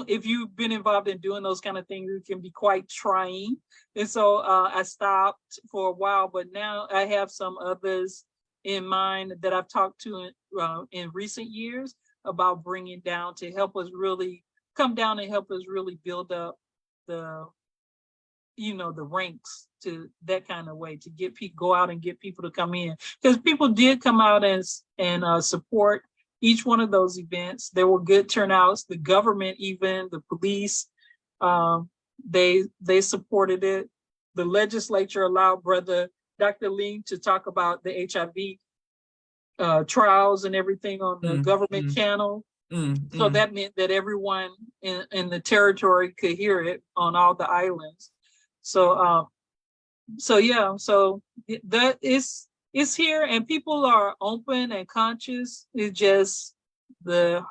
if you've been involved in doing those kind of things, it can be quite trying. And so I stopped for a while, but now I have some others in mind that I've talked to in recent years about bringing down to help us really come down and help us really build up the ranks to that kind of way, to get people, go out and get people to come in, because people did come out and support each one of those events. There were good turnouts. The government, even the police, they supported it. The legislature allowed Brother Dr. Lee to talk about the HIV trials and everything on the government channel. So that meant that everyone in the territory could hear it on all the islands. So that it's here, and people are open and conscious. It's just the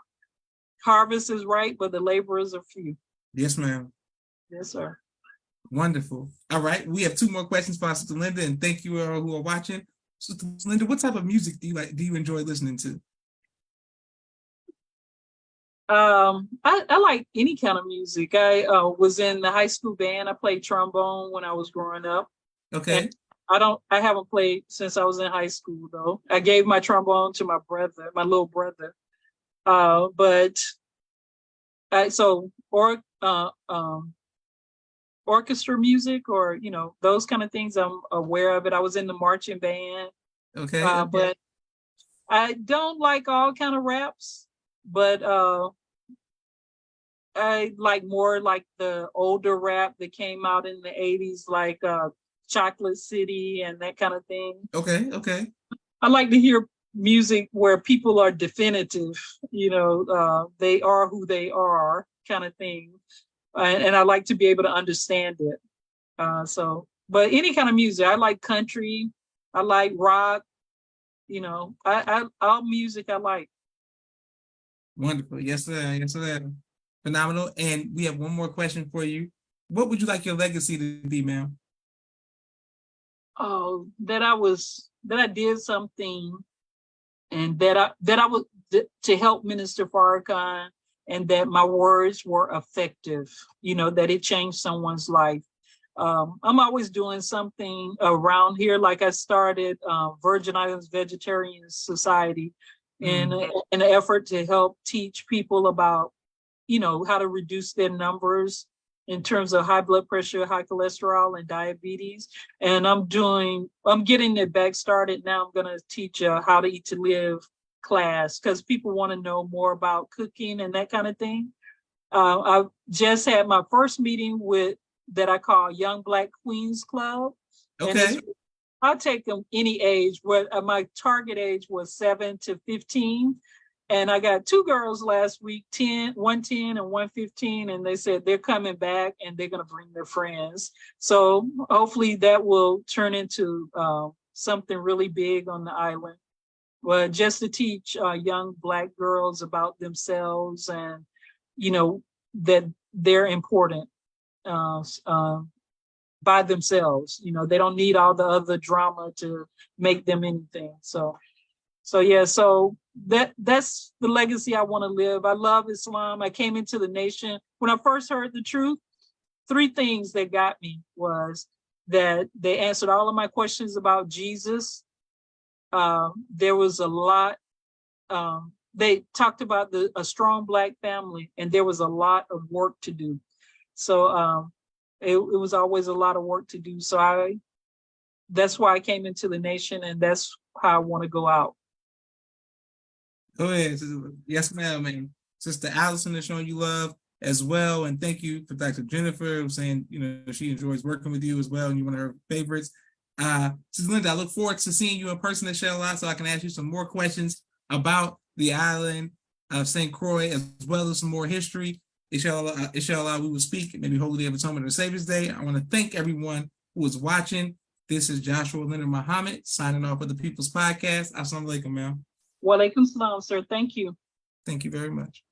harvest is ripe, but the laborers are few. Yes, ma'am. Yes, sir. Wonderful. All right, we have 2 more questions for Sister Lynda, and thank you all who are watching. Sister Lynda, what type of music do you enjoy listening to? I like any kind of music. I was in the high school band. I played trombone when I was growing up. Okay. And I haven't played since I was in high school, though. I gave my trombone to my little brother. Orchestra music, or those kind of things, I'm aware of it. I was in the marching band. Okay. But I don't like all kind of raps, but I like more like the older rap that came out in the 80s, like Chocolate City and that kind of thing. Okay. I like to hear music where people are definitive, they are who they are, kind of thing. And I like to be able to understand it. But any kind of music, I like country, I like rock, all music I like. Wonderful. Yes, sir. Yes, sir. Phenomenal. And we have one more question for you. What would you like your legacy to be, ma'am? Oh, that I did something, and that I was to help Minister Farrakhan, and that my words were effective, that it changed someone's life. I'm always doing something around here. Like I started Virgin Islands Vegetarian Society in an effort to help teach people about, how to reduce their numbers in terms of high blood pressure, high cholesterol, and diabetes. And I'm getting it back started now. I'm gonna teach how to eat to live class because people want to know more about cooking and that kind of thing. I just had my first meeting with that I call Young Black Queens Club. Okay. And I'll take them any age. Where my target age was 7 to 15. And I got 2 girls last week, 110 and 115, and they said they're coming back and they're going to bring their friends. So hopefully that will turn into something really big on the island. Well, just to teach young Black girls about themselves and, that they're important by themselves. They don't need all the other drama to make them anything. So that's the legacy I want to live. I love Islam. I came into the nation. When I first heard the truth, 3 things that got me was that they answered all of my questions about Jesus. There was a lot. They talked about a strong Black family, and there was a lot of work to do. So it was always a lot of work to do. So that's why I came into the nation, and that's how I want to go out. Go ahead. Yes, ma'am. And Sister Allison is showing you love as well. And thank you for Dr. Jennifer saying, she enjoys working with you as well, and you're one of her favorites. Sis Lynda, I look forward to seeing you in person, inshallah, so I can ask you some more questions about the island of St. Croix, as well as some more history. Inshallah, we will speak, maybe Holy Day of Atonement or Savior's Day. I want to thank everyone who was watching. This is Joshua Leonard Muhammad signing off with the People's Podcast. Assalamu alaikum, ma'am. Wa alaikum salam, sir. Thank you. Thank you very much.